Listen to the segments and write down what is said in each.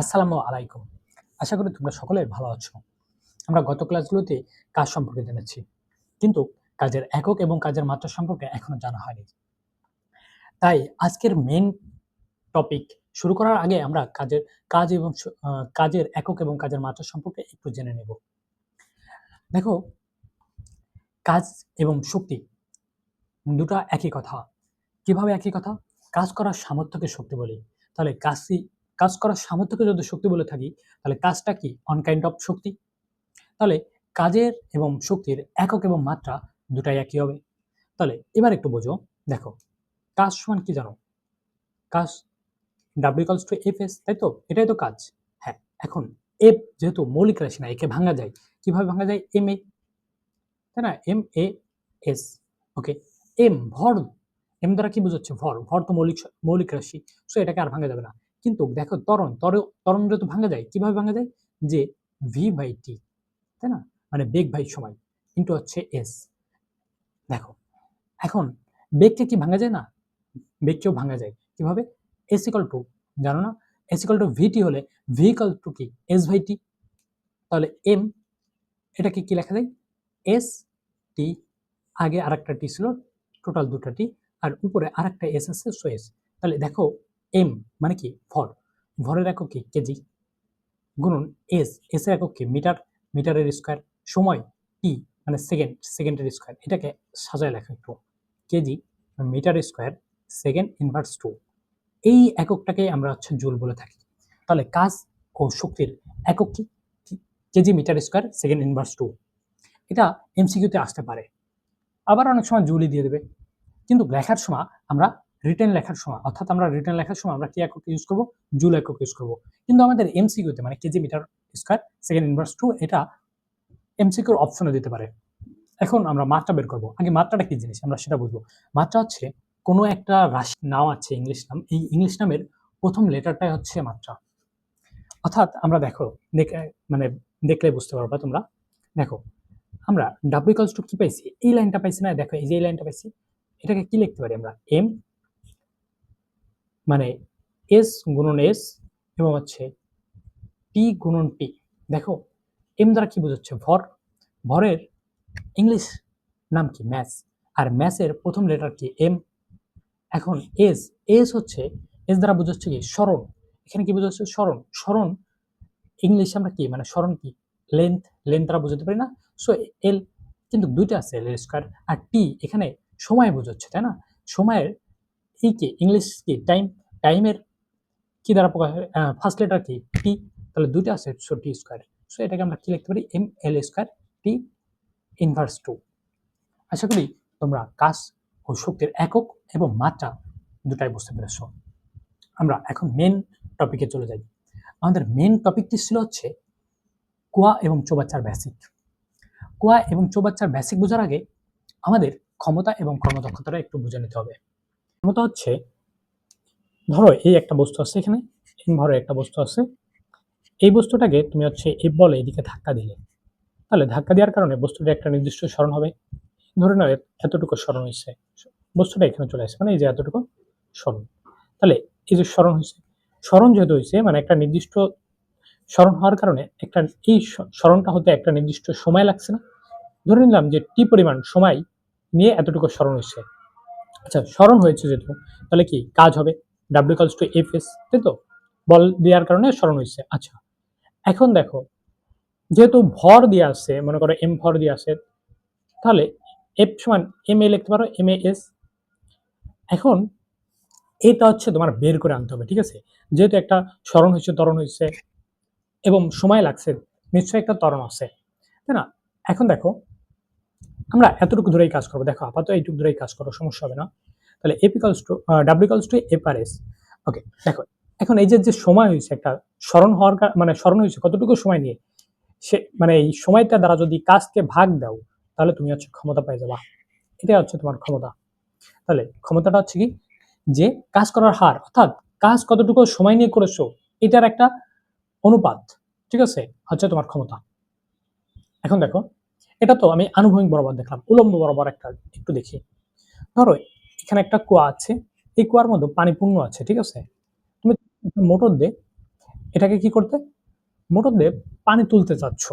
আসসালামু আলাইকুম। আশা করি তোমরা সকলে ভালো আছো। আমরা গত ক্লাসগুলোতে কাজ সম্পর্কে জেনেছি। কিন্তু কাজের একক এবং কাজের মাত্রা সম্পর্কে এখনো জানা হয়নি। তাই আজকের মেইন টপিক শুরু করার আগে আমরা কাজ এবং কাজের একক এবং কাজের মাত্রা সম্পর্কে একটু জেনে নেব। দেখো, কাজ এবং শক্তি দুটা একই কথা। কিভাবে একই কথা? কাজ করার সামর্থ্যকে শক্তি বলি। তাহলে কাজ করার সামর্থ্যকে যদি শক্তি বলে থাকি, তাহলে কাজটা কি? অন কাইন্ড অফ শক্তি। তাহলে কাজের এবং শক্তির একক এবং মাত্রা দুটাই একই হবে। তাহলে এবার একটু বোঝো। দেখো, কাজ সমান কি জানো? কাজ W equals to Fs, তাই তো? এটাই তো কাজ। হ্যাঁ, এখন F যেহেতু মৌলিক রাশি না, একে ভাঙা যায়। কিভাবে ভাঙা যায়? Ma, তাই না? MAS। ওকে, M ভর। M দ্বারা কি বোঝাচ্ছে? ভর। ভর তো মৌলিক রাশি, সো এটাকে আর ভাঙা যাবে না। কিন্তু দেখো, ত্বরণ যেহেতু ভাঙা যায়, কিভাবে ভাঙা যায়? যে V/T, তাই না? মানে বেগ বাই সময় ইন্টু হচ্ছে এস। দেখো, এখন বেগকে কি ভাঙা যায় না? বেগকেও ভাঙা যায়। কিভাবে? এস ইকুয়াল টু, জানো না? এস ইকুয়াল টু ভিটি হলে ভি ইকুয়াল টু কি? S by T. তাহলে এম, এটাকে কি লেখা যায়? এস টি, আগে আরেকটা টি ছিল, টোটাল দুটা টি, আর উপরে আরেকটা এস আছে, সো এস। তাহলে দেখো, এম মানে কি? ভর। ভরের একক কি? কেজি। গুণন এস, এস এর একক কি? মিটার, মিটারের স্কয়ার। সময় টি মানে সেকেন্ড, সেকেন্ডের স্কয়ার। এটাকে সাজায় লেখা একটু, KG metre square second inverse 2। এই এককটাকে আমরা হচ্ছে জুল বলে থাকি। তাহলে কাজ ও শক্তির একক কি? KG metre square second inverse 2। এটা এমসিকিউতে আসতে পারে, আবার অনেক সময় জুলই দিয়ে দেবে। কিন্তু লেখার সময় আমরা রিটেন লেখার সময় আমরা কি একক ইউজ করব? জুল একক ইউজ করব। কিন্তু আমাদের এমসিকিউতে মানে KG metre square second inverse 2 এটা এমসিকিউর অপশনে দিতে পারে। এখন আমরা মাত্রা বের করব। আগে মাত্রাটা কি জিনিস আমরা সেটা বুঝবো। মাত্রা হচ্ছে কোনো একটা রাশি নাম আছে, ইংলিশ নাম। এই ইংলিশ নামের প্রথম লেটারটাই হচ্ছে মাত্রা। অর্থাৎ আমরা মানে দেখলে বুঝতে পারবা তোমরা। দেখো, আমরা ডাব্লিউ ইকুয়ালস টু কি পাইছি? এই লাইনটা পাইছি না? দেখো, এই যে এই লাইনটা পাইছি, এটাকে কি লিখতে পারি আমরা? এম মানে এস গুণন এস এবং হচ্ছে টি গুণন টি। দেখো, এম দ্বারা কি বোঝাচ্ছে? ভর। ভরের ইংলিশ নাম কি? ম্যাস। আর ম্যাসের প্রথম লেটার কি? এম। এখন এস, এস হচ্ছে, এস দ্বারা বোঝাচ্ছে কি? সরণ। এখানে কি বোঝাচ্ছে? সরণ। সরণ ইংলিশ আমরা কি মানে সরণ কি? লেন্থ। লেন্থ দ্বারা বোঝাতে পারি না? সো এল, কিন্তু দুইটা আছে, এল স্কয়ার। আর টি এখানে সময় বোঝাচ্ছে, তাই না? সময়ের এই কি ইংলিশ কি? টাইম। টাইমের কি দ্বারা প্রকাশ হয়? ফার্স্ট লেটার কি? টি। তাহলে দুইটা আছে, সো টি স্কয়ার। সো এটাকে আমরা কি লিখতে পারি? M L square T inverse 2। আশা করি তোমরা কাজ ও শক্তির একক এবং মাত্রা দুটাই বুঝতে পেরেছ। আমরা এখন মেন টপিকে চলে যাই। আমাদের মেন টপিকটি ছিল হচ্ছে কোয়া এবং চৌবাচ্চার বেসিক। কোয়া এবং চৌবাচ্চার বেসিক বোঝার আগে আমাদের ক্ষমতা এবং কর্মদক্ষতাটা একটু বুঝে নিতে হবে। ক্ষমতা হচ্ছে, ধরো এই একটা বস্তু আছে, এখানে এম ভরের একটা বস্তু আছে। এই বস্তুটাকে তুমি হচ্ছে এফ বলে এদিকে ধাক্কা দিলে, তাহলে ধাক্কা দেওয়ার কারণে বস্তুটা একটা নির্দিষ্ট সরণ হবে। ধরে নাও এতটুকু সরণ হয়েছে, বস্তুটা এখানে চলে আসে, মানে এই যে এতটুকু সরণ। তাহলে এই যে সরণ হয়েছে, সরণ যেহেতু হয়েছে মানে একটা নির্দিষ্ট সরণ হওয়ার কারণে একটা এই সরণটা হতে একটা নির্দিষ্ট সময় লাগছে না? ধরে নিলাম যে টি পরিমাণ সময় নিয়ে এতটুকু সরণ হয়েছে। আচ্ছা, সরণ হয়েছে যেহেতু, তাহলে কি কাজ হবে? W equals to F S, তাই তো? বল দেওয়ার কারণে সরণ হয়েছে। আচ্ছা, এখন দেখো, যেহেতু ভর দিয়ে আছে, মনে করো এম ভর দিয়ে আছে, তাহলে এফ সমান এম এ লিখতে পারো, এম এ এস। এখন এটা হচ্ছে তোমার বের করে আনতে হবে, ঠিক আছে? যেহেতু একটা সরণ হয়েছে, ত্বরণ হয়েছে এবং সময় লাগছে, নিশ্চয়ই একটা ত্বরণ আছে, তাই না? এখন দেখো, আমরা এতটুকু ধরেই কাজ করবো। দেখো, আপাতত এইটুকু ধরেই কাজ করো, সমস্যা হবে না। তাহলে F equals to W equals to F আর এস। ওকে, দেখো, এখন এই যে সময় হয়েছে, একটা স্মরণ হওয়ার মানে স্মরণ হয়েছে কতটুকু সময় নিয়ে, সে মানে এই সময়টা দ্বারা যদি কাজকে ভাগ দাও, তাহলে তুমি হচ্ছে ক্ষমতা পেয়ে যাবা। এটা হচ্ছে তোমার ক্ষমতা। তাহলে ক্ষমতাটা হচ্ছে কি? যে কাজ করার হার, অর্থাৎ কাজ কতটুকু সময় নিয়ে করেছো, এটার একটা অনুপাত, ঠিক আছে, হচ্ছে তোমার ক্ষমতা। এখন দেখো, এটা তো আমি আনুভূমিক বরাবর দেখলাম, উলম্ব বরাবর একটা একটু দেখি। ধরো এখানে একটা কুয়া আছে, এই কুয়ার মধ্যে পানি পূর্ণ আছে, ঠিক আছে? তুমি মোটর দিয়ে এটাকে কি করতে, মোটর দিয়ে পানি তুলতে চাচ্ছ,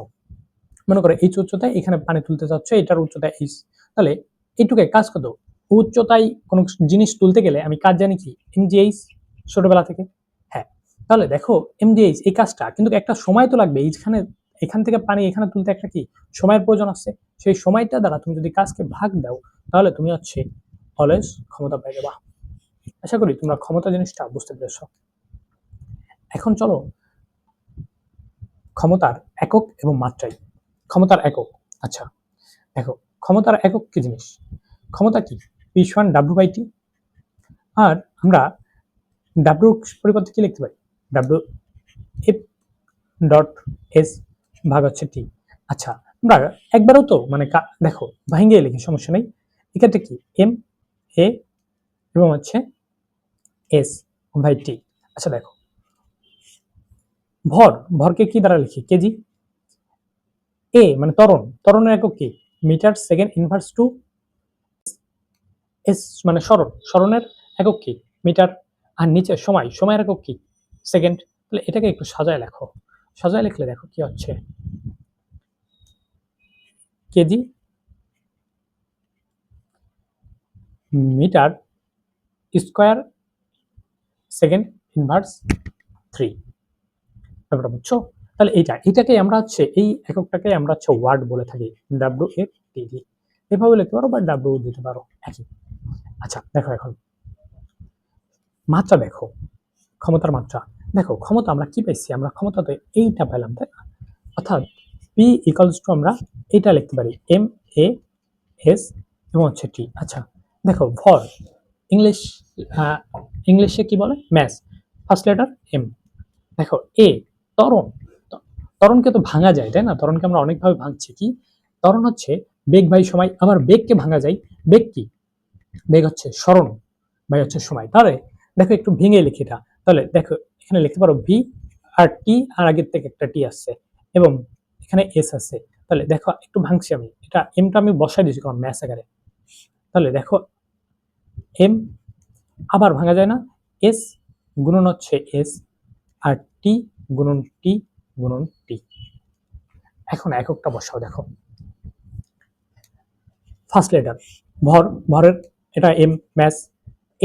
মনে করো এইচ উচ্চতায় এখানে পানি তুলতে চাচ্ছ, এটার উচ্চতা এইচ, তাহলে এইটুকে কাজ কত, উচ্চতায় কোনো জিনিস তুলতে গেলে আমি কাজ জানি কি, এমজিএইচ, ছোটবেলা থেকে। হ্যাঁ, তাহলে দেখো এমজিএইচ এই কাজটা কিন্তু একটা সময় তো লাগবে, এইখানে এখান থেকে পানি এখানে তুলতে একটা কি সময়ের প্রয়োজন আছে, সেই সময়টা দ্বারা তুমি যদি কাজকে ভাগ দাও তাহলে তুমি হচ্ছে অলওয়েজ ক্ষমতা পেয়ে যাবা। আশা করি তোমরা ক্ষমতা জিনিসটা বুঝতে পেরেছো। এখন চলো ক্ষমতার একক এবং মাত্রায়। ক্ষমতার একক, আচ্ছা দেখো ক্ষমতার একক কি জিনিস, ক্ষমতা কি P1 W/T, আর আমরা W পরিবর্তে কি লিখতে পারি, W F ডট এস ভাগ হচ্ছে টি। আচ্ছা আমরা একবারও তো মানে দেখো ভাঙিয়ে লিখি, সমস্যা নেই, এক্ষেত্রে কি এম এ এবং হচ্ছে এস বাই টি। আচ্ছা দেখো ভরকে কি দ্বারা লিখি, কেজি। এ মানে ত্বরণের একক কি, metre second inverse two. S মানে সরণের একক কি, মিটার। আর নিচে সময়ের একক কি, সেকেন্ড। তাহলে এটাকে একটু সাজায় লেখো, সাজায় লিখলে দেখো কি হচ্ছে, KG metre square second inverse 3। ব্যাপারটা বুঝছো, তাহলে এটাকে আমরা হচ্ছে এই এককটাকে আমরা হচ্ছে ওয়াট বলে থাকি, WFTD। এভাবে লিখতে পারো বা ডাব্লিউ দিতে পারো, একই। আচ্ছা দেখো এখন মাত্রা, দেখো ক্ষমতার মাত্রা, দেখো ক্ষমতা আমরা কি পাইছি, আমরা ক্ষমতাতে এইটা পেলাম তাই না, অর্থাৎ P ইকুয়ালস টু আমরা এটা লিখতে পারি MAS এবং হচ্ছে T। আচ্ছা দেখো ভর, ইংলিশে কি বলে, ম্যাস, ফার্স্ট লেটার এম। দেখো এ ত্বরণ, ত্বরণকে তো ভাঙা যায় তাই না, ত্বরণকে আমরা অনেকভাবে ভাঙছি, কি ত্বরণ হচ্ছে বেগ বাই সময়, আবার বেগকে ভাঙা যায়, বেগ কি, বেগ হচ্ছে সরণ বাই হচ্ছে সময়। তাহলে দেখো একটু ভেঙে লিখি এটা, তাহলে দেখো এখানে লিখতে পারো ভি আর টি, আর আগের থেকে একটা টি আসছে এবং এখানে এস আছে। তাহলে দেখো একটু ভাঙছি আমি, এটা এমটা আমি বসাই দিয়েছি কারণ ম্যাথ আকারে। তাহলে দেখো এম আবার ভাঙা যায় না, এস গুণন হচ্ছে এস আর টি গুণন টি গুণন টি। এখন এককটা বসাও, দেখো ফার্স্ট লেটার ভরের এটা এম, ম্যাস,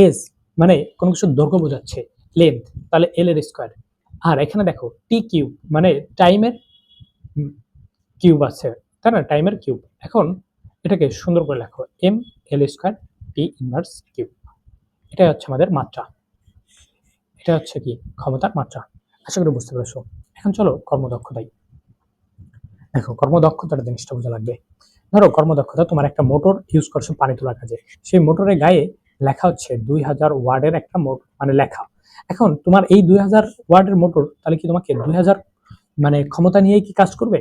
এস মানে কোনো কিছুর দৈর্ঘ্য বোঝাচ্ছে, লেন্থ, তাহলে এল এর স্কোয়ার। আর এখানে দেখো টি কিউব মানে টাইমের কিউব আছে তাই না, টাইমের কিউব। এখন এটাকে সুন্দর করে লেখো M L square T inverse cube. এটাই হচ্ছে আমাদের মাত্রা, এটা হচ্ছে কি ক্ষমতার মাত্রা। আশা করি বুঝতে পেরেছো। এখন চলো কর্মদক্ষতায়। দেখো কর্মদক্ষতার জিনিসটা বোঝা লাগবে। ধরো কর্মদক্ষতা, তোমার একটা মোটর ইউজ করছো পানি তোলার কাজে, সেই মোটরের গায়ে লেখা হচ্ছে 2000 ওয়ার্ডের একটা মানে লেখা। এখন তোমার এই 2000 ওয়ার্ডের মোটর তাহলে কি তোমাকে 2000 মানে ক্ষমতা নিয়ে কি কাজ করবে,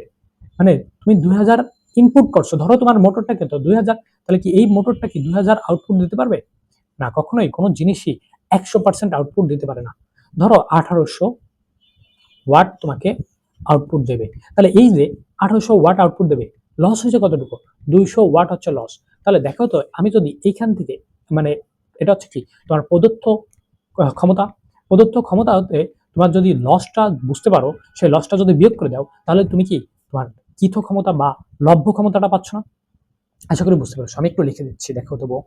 মানে তুমি 2000 ইনপুট করছো, ধরো তোমার মোটরটাকে তো 2000, তাহলে কি এই মোটরটা কি 2000 আউটপুট দিতে পারবে না, কখনোই কোনো জিনিসই 100% আউটপুট দিতে পারে না। ধরো 1800 ওয়াট তোমাকে আউটপুট দেবে, তাহলে এই যে 1800 ওয়াট আউটপুট দেবে, লস হয়েছে কতটুকু, 200 ওয়াট হচ্ছে লস। তাহলে দেখো তো আমি যদি এইখান থেকে মানে এটা হচ্ছে কি তোমার প্রদত্ত ক্ষমতা হতে তোমার যদি লসটা বুঝতে পারো, সেই লসটা যদি বিয়োগ করে দাও তাহলে তুমি কি তোমার কৃত ক্ষমতা বা লভ্য ক্ষমতাটা পাচ্ছ না। আশা করি বুঝতে পারছো, আমি একটু লিখে দিচ্ছি, দেখো দেবো।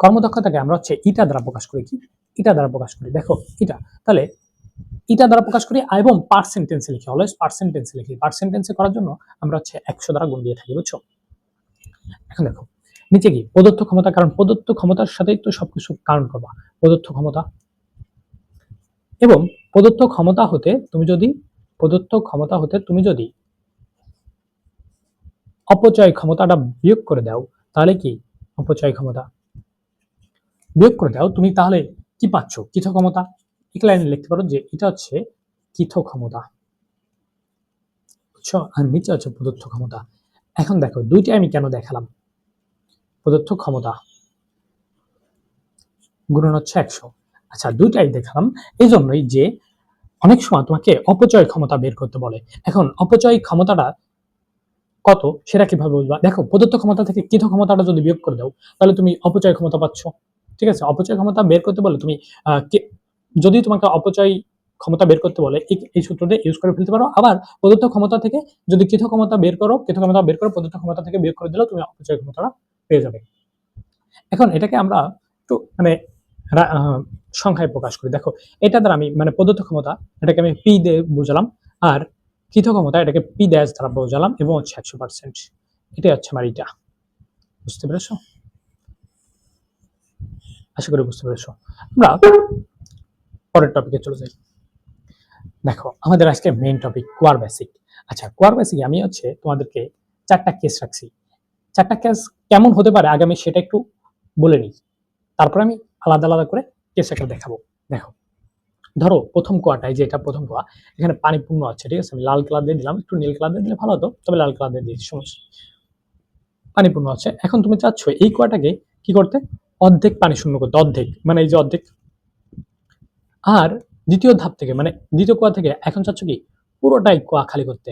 কর্মদক্ষতাকে আমরা হচ্ছে ইটা দ্বারা প্রকাশ করি, কি ইটা দ্বারা প্রকাশ করি, দেখো ইটা, তাহলে ইটা দ্বারা প্রকাশ করি এবং পার্সেন্টেন্সে লিখি, অলওয়েজ পার্সেন্টেন্সে লিখি। পার্সেন্টেন্সে করার জন্য আমরা হচ্ছে 100 দ্বারা গুণ দিয়ে থাকি, বুঝছো। এখন দেখো নিচে কি প্রদত্ত ক্ষমতা, কারণ প্রদত্ত ক্ষমতার সাথেই তো সবকিছু কাউন্ট করবা, প্রদত্ত ক্ষমতা। এবং প্রদত্ত ক্ষমতা হতে তুমি যদি অপচয় ক্ষমতাটা বিয়োগ করে দাও, তাহলে কি অপচয় ক্ষমতা বিয়োগ করে দাও তুমি, তাহলে কি পাচ্ছ, কৃত ক্ষমতা। এক লাইনে লিখতে পারো যে এটা হচ্ছে কৃত ক্ষমতা, বুঝছো, আর নিচে হচ্ছে প্রদত্ত ক্ষমতা। এখন দেখো দুইটাই আমি কেন দেখালাম, প্রদত্ত ক্ষমতা গুণন হচ্ছে 100। আচ্ছা দুইটাই দেখালাম এই জন্যই যে অনেক সময় তোমাকে অপচয় ক্ষমতা বের করতে বলে। এখন অপচয় ক্ষমতাটা কত সেটা কিভাবে বুঝবা, দেখো প্রদত্ত ক্ষমতা থেকে কৃত ক্ষমতাটা যদি বিয়োগ করে দাও তাহলে তুমি অপচয় ক্ষমতা পাচ্ছ। ঠিক আছে, অপচয় ক্ষমতা বের করতে বলে তুমি যদি তোমাকে অপচয় ক্ষমতা বের করতে বলে এই সূত্রটা ইউজ করে ফেলতে পারো। আবার প্রদত্ত ক্ষমতা থেকে যদি কৃত ক্ষমতা বের করো প্রদত্ত ক্ষমতা থেকে বিয়োগ করে দিলেও তুমি অপচয় ক্ষমতাটা পেয়ে যাবে। এখন এটাকে আমরা একটু মানে সংখ্যায় প্রকাশ করি। দেখো এটা দ্বারা আমি মানে প্রদত্ত ক্ষমতা এটাকে আমি পি দিয়ে বোঝালাম, আর কৃত ক্ষমতা এটাকে পি ড্যাশ দ্বারা বোঝালাম, এবং হচ্ছে 100%। এটাই হচ্ছে আমার এটা। বুঝতে পেরেছো? আশা করি বুঝতে পেরেছো। আমরা পরের টপিকে চলে যাই। দেখো আমাদের আজকে মেইন টপিক কোয়ার বেসিক। আচ্ছা, কোয়ার বেসিকে আমি হচ্ছে তোমাদেরকে 4টা কেস রাখছি। 4টা কেস কেমন হতে পারে আগে আমি সেটা একটু বলে নিই, তারপর আমি আলাদা আলাদা করে কেস একটা দেখাবো। দেখো ধরো প্রথম কোয়াটাই, যে এটা প্রথম কোয়া, এখানে পানি পূর্ণ আছে, ঠিক আছে? আমি লাল কালার দিয়ে দিলাম, একটু নীল কালার দিয়ে দিলে ভালো হতো, তবে লাল কালার দিয়ে দিয়েছি, সমস্যা। পানি পূর্ণ আছে। এখন তুমি চাচ্ছ এই কোয়াটাকে কি করতে? অর্ধেক পানি শূন্য করতে, অর্ধেক মানে এই যে অর্ধেক। আর দ্বিতীয় ধাপ থেকে মানে দ্বিতীয় কোয়া থেকে এখন চাচ্ছ কি পুরোটাই কোয়া খালি করতে,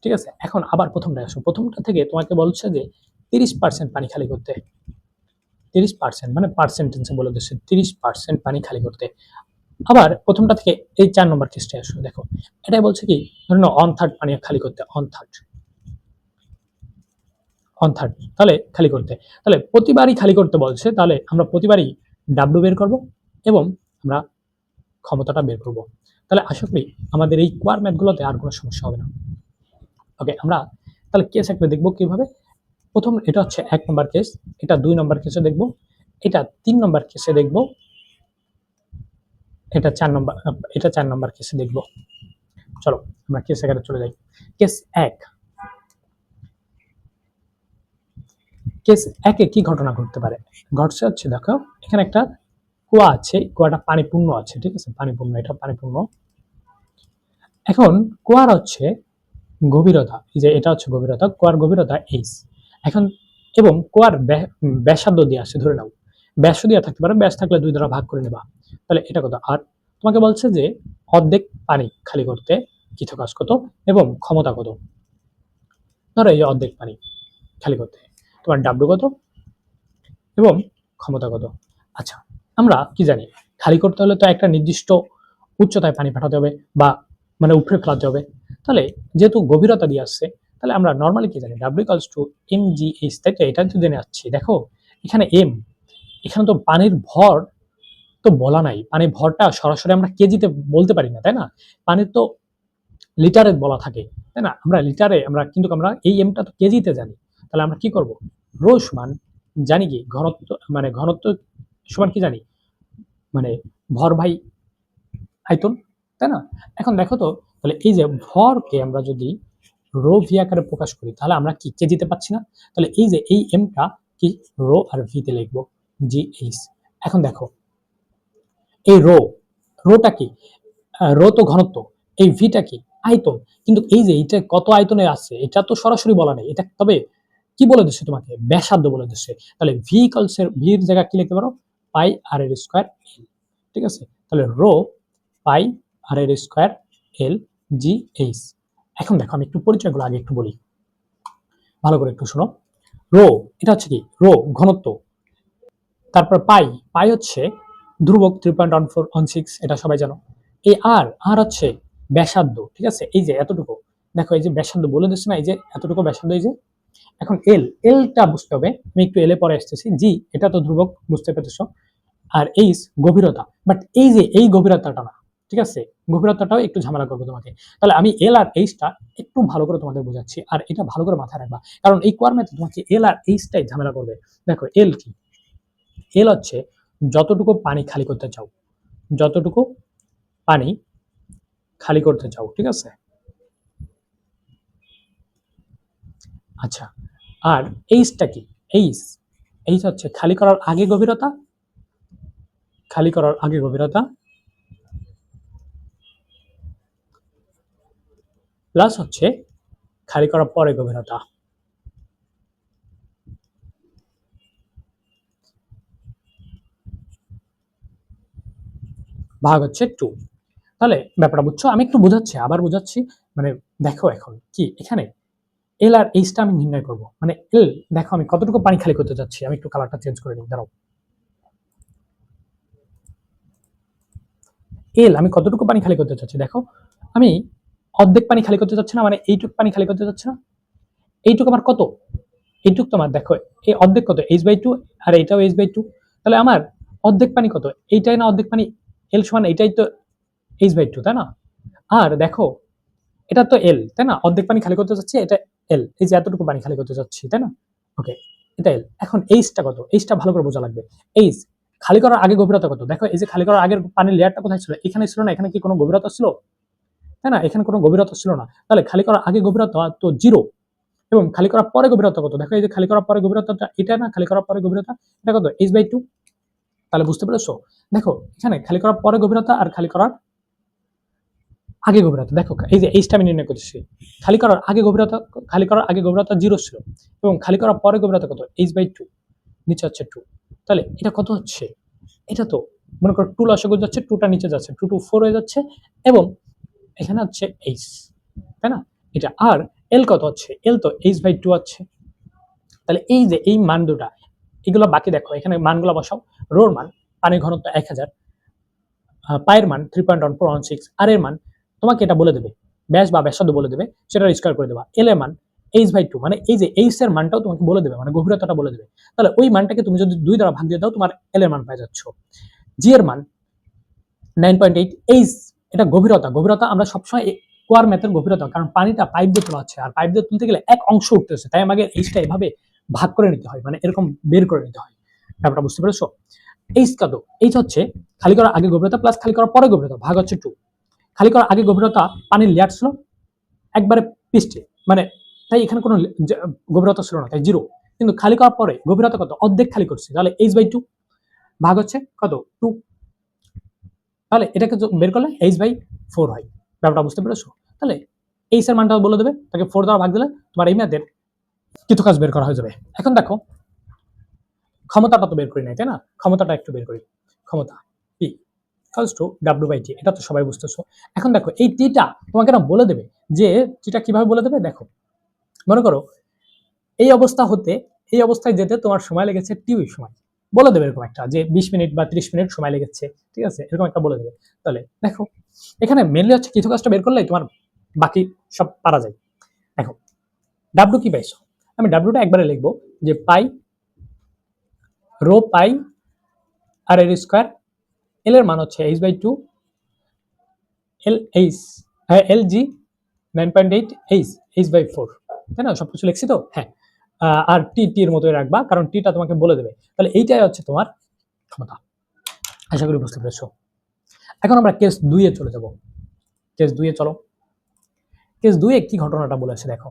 ঠিক আছে? এখন আবার প্রথমটায় আসো। প্রথমটা থেকে তোমাকে বলছে যে 30% পানি খালি করতে, 30% মানে পার্সেন্টেন্সে বলে দিচ্ছে 30% পানি খালি করতে। আবার প্রথমটা থেকে এই 4 নম্বর কেসটা আসো। দেখো এটাই বলছে কি, ধরুন 1/3 পানি খালি করতে, 1/3 তাহলে খালি করতে। তাহলে প্রতিবারই খালি করতে বলছে, তাহলে আমরা প্রতিবারই ডাব্লু বের করব এবং আমরা ক্ষমতাটা বের করব। তাহলে আশা করি আমাদের এই কোয়ার ম্যাথগুলোতে আর কোনো সমস্যা হবে না। ওকে, আমরা তাহলে কেস একটা দেখবো কিভাবে। প্রথম এটা হচ্ছে 1 নম্বর কেস, এটা 2 নম্বর কেসে দেখবো, এটা 3 নম্বর কেসে দেখবো, এটা 4 নম্বর কেসে দেখবো। চলো আমরা কেস এখানে চলে যাই। কেস 1, কেস 1-এ কি ঘটনা ঘটতে পারে? ঘটছে হচ্ছে দেখো এখানে একটা কুয়া আছে, কুয়াটা পানি পূর্ণ আছে, ঠিক আছে? পানি পূর্ণ, এটা পানি পূর্ণ। এখন কুয়ার হচ্ছে গভীরতা, এই যে এটা হচ্ছে গভীরতা, কুয়ার গভীরতা এইচ। এখন এবং কুয়ার ব্যাসার্ধ দিয়ে আসছে, ধরে নাও ব্যাস দিয়ে থাকতে পারে, ব্যাস থাকলে 2 দ্বারা ভাগ করে নেবা, তাহলে এটা কত? আর তোমাকে বলছে যে অর্ধেক পানি খালি করতে কিছু কাজ কত এবং ক্ষমতা কত। ধরো এই অর্ধেক পানি খালি করতে তোমার ডাব্লু কত এবং ক্ষমতা কত। আচ্ছা, আমরা কি জানি খালি করতে হলে তো একটা নির্দিষ্ট উচ্চতায় পানি পাঠাতে হবে বা মানে উপরে ফেলাতে হবে। তাহলে যেহেতু গভীরতা দিয়ে আসছে, তাহলে আমরা নর্মালি কি জানি W equals to M G H, তাই তো? এটা তো জেনে যাচ্ছি। দেখো এখানে এম, এখানে তো পানির ভর তো বলা নাই, পানির ভরটা সরাসরি আমরা কেজিতে বলতে পারি না, তাই না? পানির তো লিটারে বলা থাকে, তাই না? আমরা লিটারে আমরা এই এমটা তো কেজিতে জানি। তাহলে আমরা কি করব? রো সমান জানি কি ঘনত্ব, মানে ঘনত্ব সমান কি জানি, মানে ভর বাই আয়তন, তাই না? এখন দেখো তো, তাহলে এই যে ভরকে আমরা যদি রো ভি আকারে প্রকাশ করি, তাহলে আমরা কি কেজিতে পাচ্ছি না? তাহলে এই যে এই এমটা কি রো আর ভিতে লিখবো, জি এইচ। এখন দেখো এই রোটা কি? রো তো ঘনত্ব, এই ভিটা কি? আয়তন। কিন্তু এই যে এটা কত আয়তনে আছে এটা তো সরাসরি বলা নেই, এটা তবে কি বলে দিচ্ছে তোমাকে? ব্যাসার্ধ বলে দিচ্ছে। তাহলে ভি ইকুয়ালস এর ভি এর জায়গায় কি লিখতে পারো? পাই আর এর স্কয়ার এল, ঠিক আছে? তাহলে রো পাই আর এর স্কয়ার এল জি এইচ। এখন দেখো আমি একটু পরিচয়গুলো আগে একটু বলি, ভালো করে একটু শোনো। রো এটা হচ্ছে কি? রো ঘনত্ব, তারপর পাই, পাই হচ্ছে ধ্রুবক 3.1416, এটা সবাই জানো। এই আর হচ্ছে ব্যাসার্ধ, ঠিক আছে? এই যে এতটুকু, দেখো এই যে ব্যাসার্ধ বলে দিচ্ছে না, এই যে এতটুকু ব্যাসার্ধ, এই যে। এখন এলটা বুঝতে হবে, আমি একটু এলে পরে আসতেছি। জি এটা তো ধ্রুবক, বুঝতে পেরেছো। আর এইচ গভীরতা, বাট এই যে এই গভীরতাটা না, ঠিক আছে? গভীরতাটাও একটু ঝামেলা করবে তোমাকে। তাহলে আমি এল আর এইচটা একটু ভালো করে তোমাদের বোঝাচ্ছি, আর এটা ভালো করে মাথায় রাখবা, কারণ এই কোয়ার ম্যাথে তোমাকে এল আর এইচটাই ঝামেলা করবে। দেখো এল কি? এল হচ্ছে যতটুকু পানি খালি করতে চাও, যতটুকু পানি খালি করতে চাও, ঠিক আছে? আচ্ছা, আর এইচটা কি? এইচ এইচ হচ্ছে খালি করার আগে গভীরতা, খালি করার আগে গভীরতা প্লাস হচ্ছে খালি করার পরে গভীরতা, ভাগ হচ্ছে 2। তাহলে ব্যাপারটা বুঝছো? আমি একটু বুঝাচ্ছি, আবার বুঝাচ্ছি। মানে দেখো এখন কি এখানে এল আর এইচটা আমি নির্ণয় করব, মানে এল দেখো আমি কতটুকু পানি খালি করতে যাচ্ছি। আমি একটু কালারটা চেঞ্জ করে নিই, দাঁড়াও। এল আমি কতটুকু পানি খালি করতে চাচ্ছি, দেখো আমি অর্ধেক পানি খালি করতে চাচ্ছি না, মানে এইটুকু পানি খালি করতে চাচ্ছি না, এইটুকু আমার কত, এইটুক তোমার দেখো এই অর্ধেক কত h/2 আর এইটাও h/2, তাহলে আমার অর্ধেক পানি কত, এইটাই না অর্ধেক পানি, এল সমান এইটাই তো h/2, তাই না? আর দেখো এটা তো এল, তাই না? অর্ধেক পানি খালি করতে চাচ্ছি, এটা এল, এই যে এতটুকু পানি খালি করতে চাচ্ছি, তাই না? ওকে, এটা এল। এখন এইচটা কত, এইচটা ভালো করে বোঝা লাগবে। এইচ খালি করার আগে গভীরতা কত, দেখো এই যে খালি করার আগের পানির লেয়ারটা কোথায় ছিল, এখানে ছিল না, এখানে কি কোনো গভীরতা ছিল, তাই না? এখানে কোনো গভীরতা ছিল না, তাহলে খালি করার আগে গভীরতা তো 0, এবং খালি করার পরে গভীরতা কত, দেখো এই যে খালি করার পরে গভীরতাটা এটা না, খালি করার পরে গভীরতা এটা কত, h/2। তাহলে বুঝতে পেরেছো, দেখো এখানে খালি করার পরে গভীরতা আর খালি করার আগে গভীরতা, দেখো এই যে এইচটা আমি নির্ণয় করতেছি, খালি করার আগে গভীরতা, খালি করার আগে গভীরতা 0 ছিল, এবং খালি করার পরে গভীরতা কত, h/2, নিচে হচ্ছে 2, তাহলে এটা কত হচ্ছে, এটা তো মনে করো 2 লসাগু যাচ্ছে, 2টা নিচে যাচ্ছে, 2 2 4 হয়ে যাচ্ছে, এবং এখানে হচ্ছে এইচ, তাই না? এটা আর এল কত হচ্ছে, এল তো h/2 আছে, তাহলে এই যে এই মান দুটা, এগুলো বাকি দেখো এখানে মানগুলো বসাও, রোর মান পানির ঘনত্ব 1000, পায়ের মান 3.1416, আর এর মান তোমাকে এটা বলে দেবে, ব্যাস বা ব্যাসার্ধ বলে দেবে, সেটা স্কয়ার করে দেবা, এল এর মান h/2, মানে এই যে এইচ এর মানটাও তোমাকে বলে দেবে, মানে গভীরতাটা বলে দেবে, তাহলে ওই মানটাকে তুমি যদি 2 দ্বারা ভাগ দিয়ে দাও, তোমার এল এর মান পেয়ে যাচ্ছ। জি এর মান 9.8, এইচ এটা গভীরতা, গভীরতা আমরা সবসময় কোয়ার ম্যাথের গভীরতা, কারণ পানিটা পাইপ দিয়ে তোলা হচ্ছে, আর পাইপ দিয়ে তুলতে গেলে এক অংশ উঠতেছে, তাই আমাকে এইচটা এভাবে ভাগ করে নিতে হয়, মানে এরকম বের করে নিতে হয়, ব্যাপারটা বুঝতে পেরেছো? এইচ কত, এইচ হচ্ছে খালি করার আগে গভীরতা প্লাস খালি করার পরে গভীরতা ভাগ হচ্ছে 2, খালি করার আগে গভীরতা পানির লেয়ার ছিল একবারে পৃষ্ঠে, মানে তাই এখানে কোনো গভীরতা ছিল না, তাই 0, কিন্তু খালি করার পরে গভীরতা কত, অর্ধেক খালি করছে, তাহলে h/2 ভাগ হচ্ছে কত 2, তাহলে এটাকে বের করলে h/4 হয়, ব্যাপারটা বুঝতে পেরেছো? তাহলে এইচ এর মানটা বলে দেবে, তাকে 4 দ্বারা ভাগ দিলে তোমার এই ম্যাথের কিছু কাজ বের করা হয়ে যাবে। এখন দেখো ক্ষমতাটা তো বের করি নাই, তাই না? ক্ষমতাটা একটু বের করি, ক্ষমতা P ইকুয়ালস টু W/T, এটা তো সবাই বুঝতেছো। এখন দেখো এই টিটা তোমাকে না বলে দেবে যে টিটা কিভাবে বলে দেবে, দেখো মনে করো এই অবস্থা হতে এই অবস্থায় যেতে তোমার সময় লেগেছে টি সময়, বলে দেবে এরকম একটা যে 20 মিনিট বা 30 মিনিট সময় লেগেছে, ঠিক আছে, এরকম একটা বলে দেবে। তাহলে দেখো এখানে মেনলি হচ্ছে কিছু কাজটা বের করলেই তোমার বাকি সব পারা যায়। দেখো ডাব্লু কি পাইছো, আমি ডাব্লুটা একবারে লিখবো যে পাই রো পাই আর এর স্কয়ার, এল এর মান হচ্ছে h/2, এল এইচ এল জি 9.8, h/4, তাই না? সবকিছু লিখছি তো, হ্যাঁ। আর টি টি এর মতোই রাখবা, কারণ টিটা তোমাকে বলে দেবে। তাহলে এইটাই হচ্ছে তোমার ক্ষমতা, আশা করি বুঝতে পেরেছো। এখন আমরা কেস 2 এ চলে যাব, কেস 2 এ চলো। কেস 2 এ কি ঘটনাটা বলেছে দেখো,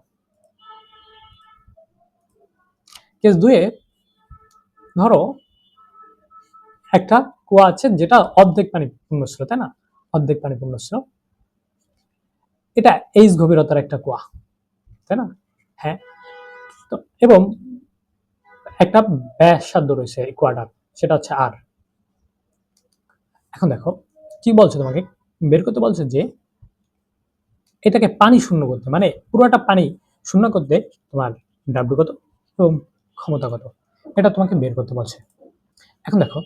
কেস 2 এ ধরো একটা কুয়া আছে যেটা অর্ধেক পানি পূর্ণ ছিল, তাই না? অর্ধেক পানি পূর্ণ ছিল, এটা এইচ গভীরতার একটা কুয়া, তাই না? হ্যাঁ, তো এবং একটা ব্যাসার্ধ রয়েছে এই কুয়াটার, সেটা হচ্ছে আর। এখন দেখো কি বলছে, তোমাকে বের করতে বলছে যে এটাকে পানি শূন্য করতে, মানে পুরোটা পানি শূন্য করতে তোমার ডাব্লু কত এবং ক্ষমতা কত, এটা তোমাকে বের করতে বলছে। এখন দেখো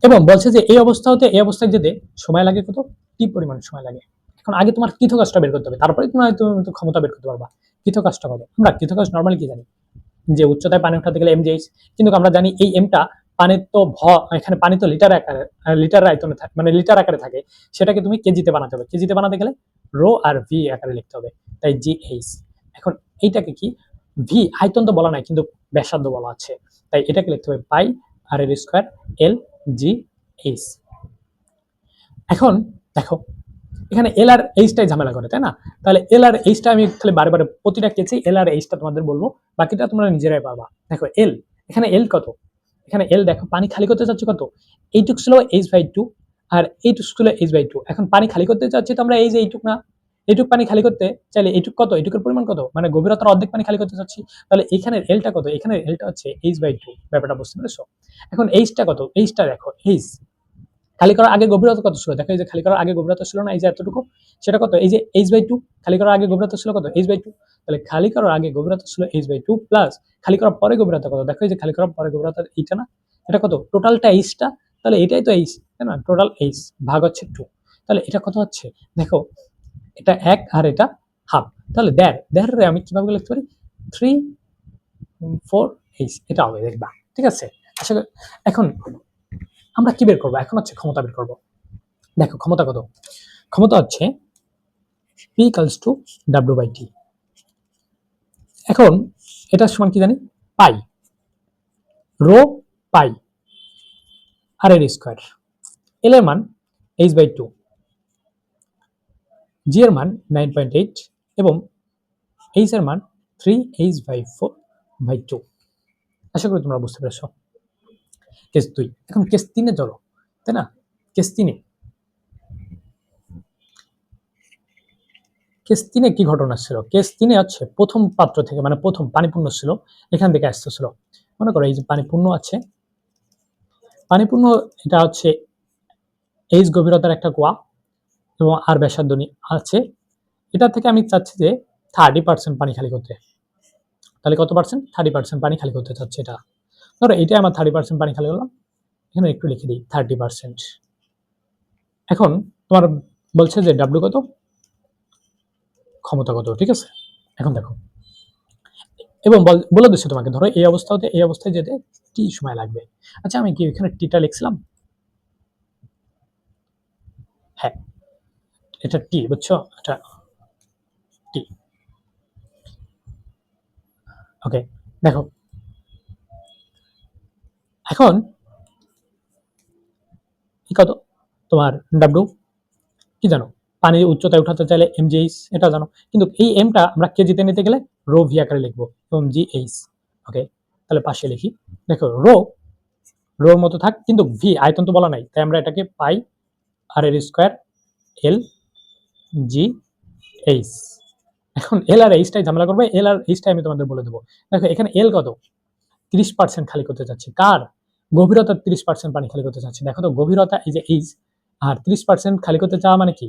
এবং বলছে যে এই অবস্থা হতে এই অবস্থায় যেতে সময় লাগে কত, টি পরিমাণ সময় লাগে। এখন আগে তোমার কৃতকাজটা বের করতে হবে, তারপরে তুমি হয়তো ক্ষমতা বের করতে পারবা। কৃতকাজটা কত, আমরা কৃতকাজ নর্মালি কি জানি যে উচ্চতায় পানি উঠাতে গেলে mgh, কিন্তু আমরা জানি এই এমটা পানির তো এখানে পানি তো লিটার আকারে, লিটার আয়তনে থাকে, মানে লিটার আকারে থাকে, সেটাকে তুমি কেজিতে বানাতে হবে, কেজিতে বানাতে গেলে রো আর ভি আকারে লিখতে হবে, তাই জিএইচ। এখন এইটাকে কি ভি আয়তন তো বলা নাই, কিন্তু ব্যাসার্ধ বলা আছে, তাই এটাকে লিখতে হবে পাই আর এর স্কয়ার এল জি এইচ। এখন দেখো এখানে এল আর এইচটাই ঝামেলা করে, তাই না? তাহলে এল আর এইচটা আমি তাহলে বারে বারে প্রতিটা কেসেই এল আর এইচটা তোমাদের বলবো, বাকিটা তোমরা নিজেরাই পারবা। দেখো এল, এখানে এল কত, এখানে এল দেখো পানি খালি করতে চাচ্ছি কত, এইটুক ছিল h/2 আর এইটুক ছিল h/2। এখন পানি খালি করতে চাচ্ছি তো আমরা এই যে এইটুক না, এইটুক পানি খালি করতে চাইলে এইটুক কত, এইটুকের পরিমাণ কত, মানে গভীরতার অর্ধেক পানি খালি করতে চাচ্ছি, তাহলে এখানের এলটা কত, এখানের এলটা হচ্ছে h/2, ব্যাপারটা বুঝতে পেরেছো? এখন এইচটা কত, এইচটা দেখো এইচ খালি করার আগে গভীরতা কত ছিল, দেখো এই যে খালি করার আগে গভীরতা ছিল না এই যে এতটুকু, সেটা কত, এই যে h/2, খালি করার আগে গভীরতা ছিল কত, h/2, তাহলে খালি করার আগে গভীরতা ছিল h/2 প্লাস খালি করার পরে গভীরতা কত, দেখো এই যে খালি করার পরে গভীরতা এইটা না, এটা কত, টোটালটা এইচটা তাহলে এটাই তো এইচ, তাই না? টোটাল এইচ ভাগ হচ্ছে 2, তাহলে এটা কত হচ্ছে দেখো, এটা 1 আর এটা হাফ, তাহলে দেড় আমি কিভাবে লিখতে পারি 3 4 এইচ, এটা হবে দেখবা, ঠিক আছে? আশা করি এখন আমরা কি বের করবো, এখন হচ্ছে ক্ষমতা বের করবো। দেখো ক্ষমতা কত, ক্ষমতা হচ্ছে P ইকুয়ালস টু W/T। এখন এটা সমান কি জানি, পাই, রো পাই আর এর স্কোয়ার, এল এর মান h/2, জি এর মান 9.8 এবং এইচ এর মান 3h/4/2। আশা করি তোমরা বুঝতে পেরেছো। কেস 2, এখন কেস 3-এ চলো, তাই না? কেস 3-এ কি ঘটনা ছিল? কেস 3-এ হচ্ছে প্রথম পাত্র থেকে, মানে প্রথম পানি পূর্ণ ছিল, এখান থেকে আসতেছিল। মনে করো এই যে পানি পূর্ণ আছে, পানি পূর্ণ এটা হচ্ছে এইচ গভীরতার একটা কুয়া এবং আর ব্যাসার্ধ আছে, এটা থেকে আমি চাচ্ছি যে 30% পানি খালি করতে। তাহলে কত পার্সেন্ট? 30% পানি খালি করতে চাচ্ছে এটা। ধরো এইটাই আমার 30% পানি খালি করলাম, এখানে একটু লিখে দিই 30%। এখন তোমার বলছে যে ডাব্লিউ কত, ক্ষমতা কত, ঠিক আছে? এখন দেখো, এবং বলে দিচ্ছে তোমাকে, ধরো এই অবস্থা হতে এই অবস্থায় যেতে টি সময় লাগবে। আচ্ছা আমি কি এখানে টিটা লিখছিলাম? হ্যাঁ, এটা টি, বুঝছো? এটা টি। ওকে, দেখো এখন কত তোমার ডাব্লিউ কি জানো, পানির উচ্চতায় উঠাতে চাইলে mgh, এটা জানো, কিন্তু এই এমটা আমরা কেজিতে নিতে গেলে রো ভি আকারে লিখবো এবং gh। ওকে, তাহলে পাশে লিখি, দেখো রোর মতো থাক, কিন্তু ভি আয়তন তো বলা নাই, তাই আমরা এটাকে পাই আর এর স্কোয়ার এল জি এইচ। এখন এল আর এইচটাই ঝামেলা করবে, এল আর এইচটাই আমি তোমাদের বলে দেবো। দেখো এখানে এল কত, 30% খালি করতে চাচ্ছি, কার গভীরতা 30% পানি খালি করতে চাচ্ছি। দেখো তো গভীরতা এই যে এইচ, আর 30% খালি করতে চাওয়া মানে কি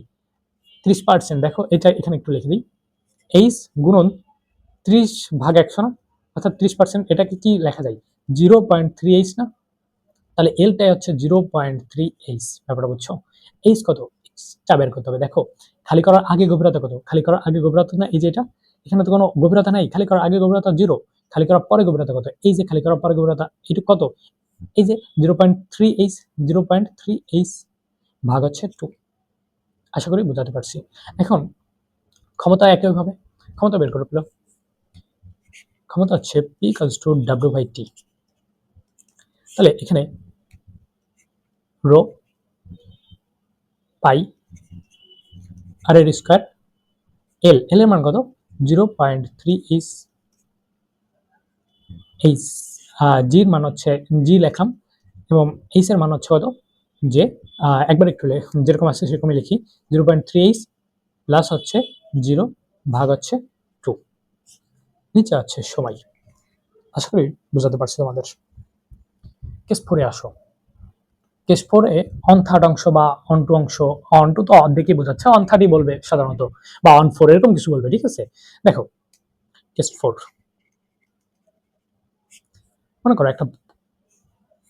30%, দেখো এটা এখানে একটু লিখে দিই, এইচ গুণন 30/100 না, অর্থাৎ 30%, এটাকে কি লেখা যায় 0.3h না, তাহলে এলটাই হচ্ছে 0.3h। ব্যাপারটা বুঝছো? এইচ কত, এইচটা বের করতে হবে। দেখো খালি করার আগে গভীরতা কত, খালি করার আগে গভীরতা না এই যে এটা, এখানে তো কোনো গভীরতা নাই, খালি করার আগে গভীরতা 0, খালি করার পরে গভীরতা কত, এই যে খালি করার পরে গভীরতা এটা কত, এই যে 0.3h, 0.3h ভাগ হচ্ছে 2। আশা করি বোঝাতে পারছি। এখন ক্ষমতা একইভাবে ক্ষমতা বের করে পেল, ক্ষমতা হচ্ছে P ইকুয়ালস টু W/T। তাহলে এখানে রো পাই আর এর স্কোয়ার এল, এল এর মান কত 0.3h, এইচ জির মান হচ্ছে জি লেখাম এবং এইচ এর মান হচ্ছে কত, যে একবার একটু যেরকম আছে সেরকমই লিখি, 0.3h প্লাস হচ্ছে 0 ভাগ হচ্ছে 2, নিচে আছে সময়। আশা করি বোঝাতে পারছি তোমাদের। কেস 4-এ আসো। কেস 4-এ অন থার্ড অংশ বা অন টু অংশ, অন টু তো অর্ধেকই বোঝাচ্ছে, অন থার্ডই বলবে সাধারণত, বা অন 4 এরকম কিছু বলবে, ঠিক আছে? দেখো কেস 4, মনে করো একটা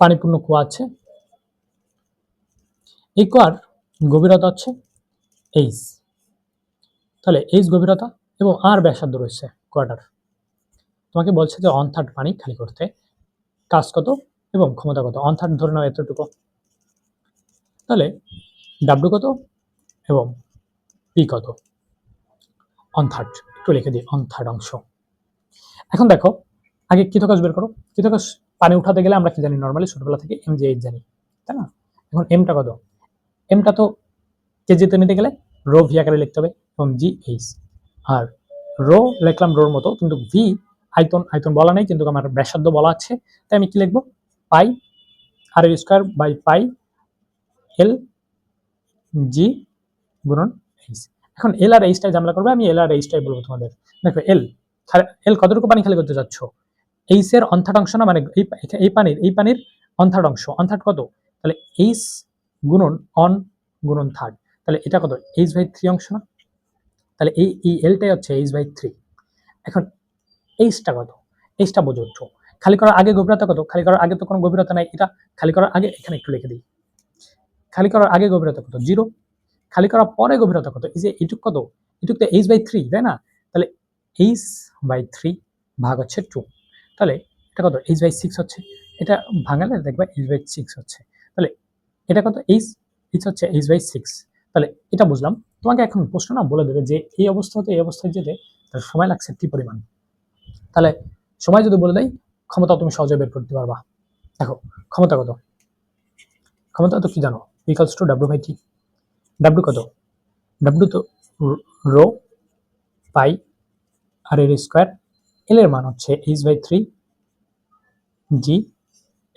পানিপূর্ণ কুয়া আছে, এই কুয়ার গভীরতা হচ্ছে এইচ, তাহলে এইচ গভীরতা এবং আর ব্যাসার্ধ রয়েছে কুয়াটার। তোমাকে বলছে যে অন থার্ড পানি খালি করতে কাজ কত এবং ক্ষমতা কত, অন থার্ড ধরে নাও এতটুকু, তাহলে ডাব্লিউ কত এবং পি কত অন থার্ড, একটু লিখে দিই অন থার্ড অংশ। এখন দেখো আগে কৃতকাজ বের করো, কৃতকাজ পানি উঠাতে গেলে আমরা কি জানি, নর্মালি ছোটবেলা থেকে mgh জানি, তাই না? এখন এমটা কত, এমটা তো কেজিতে নিতে গেলে রো ভি আকারে লিখতে হবে এবং জিএইচ, আর রো লিখলাম রোর মতো, কিন্তু ভি আয়তন বলা নেই, কিন্তু আমার ব্যাসার্ধ বলা আছে, তাই আমি কি লিখবো পাই আর এর স্কোয়ার বাই পাই এল জি গুণন এইচ। এখন এল আর এইচটাই ঝামেলা করবে, আমি এল আর এইচটাই বলবো তোমাদের। দেখো এল কতটুকু পানি খালি করতে যাচ্ছ, এইচ এর অন্থার্ড অংশ না, মানে এই পানির অন্থার্ড অংশ, অন্থার্ড কত, তাহলে এইচ গুণন অন গুণন থার্ড, তাহলে এটা কত h/3 অংশ না, তাহলে এই এলটাই হচ্ছে h/3। এখন এইচটা কত, এইচটা বোঝো একটু, খালি করার আগে গভীরতা কত, খালি করার আগে তো কোনো গভীরতা নাই, এটা খালি করার আগে এখানে একটু লিখে দিই খালি করার আগে গভীরতা কত? 0। খালি করার পরে গভীরতা কত? এই যে এটুক কত? এটুক তো h/3, তাই না? তাহলে h/3 ভাগ হচ্ছে 2। তাহলে এটা কত? h/6 হচ্ছে। এটা ভাঙালে দেখবা h/6 হচ্ছে। তাহলে এটা কত? h হচ্ছে h/6। তাহলে এটা বুঝলাম। তোমাকে এখন প্রশ্ন না বলে দেবে যে এই অবস্থা হতে এই অবস্থায় যেতে তার সময় লাগছে কি পরিমাণ। তাহলে সময় যদি বলে দেয়, ক্ষমতা তুমি সহজে বের করতে পারবা। দেখো ক্ষমতা কত? ক্ষমতা তো কি জানো? Equals to W/T। W কত? W তো রো পাই আর এর স্কয়ার। এল এর মান হচ্ছে h/3 জি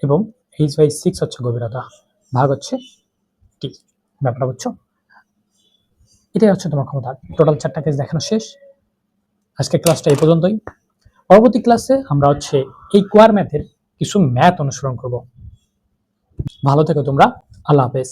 এবং h/6 হচ্ছে গভীরতা, ভাগ হচ্ছে টি। ব্যাপারটা বুঝছো? এটাই হচ্ছে তোমার ক্ষমতা। টোটাল 4টা কেস দেখানো শেষ। আজকে ক্লাসটা এই পর্যন্তই। পরবর্তী ক্লাসে আমরা হচ্ছে এই কোয়ার ম্যাথের কিছু ম্যাথ অনুসরণ করব। ভালো থেকো তোমরা। আল্লাহ হাফেজ।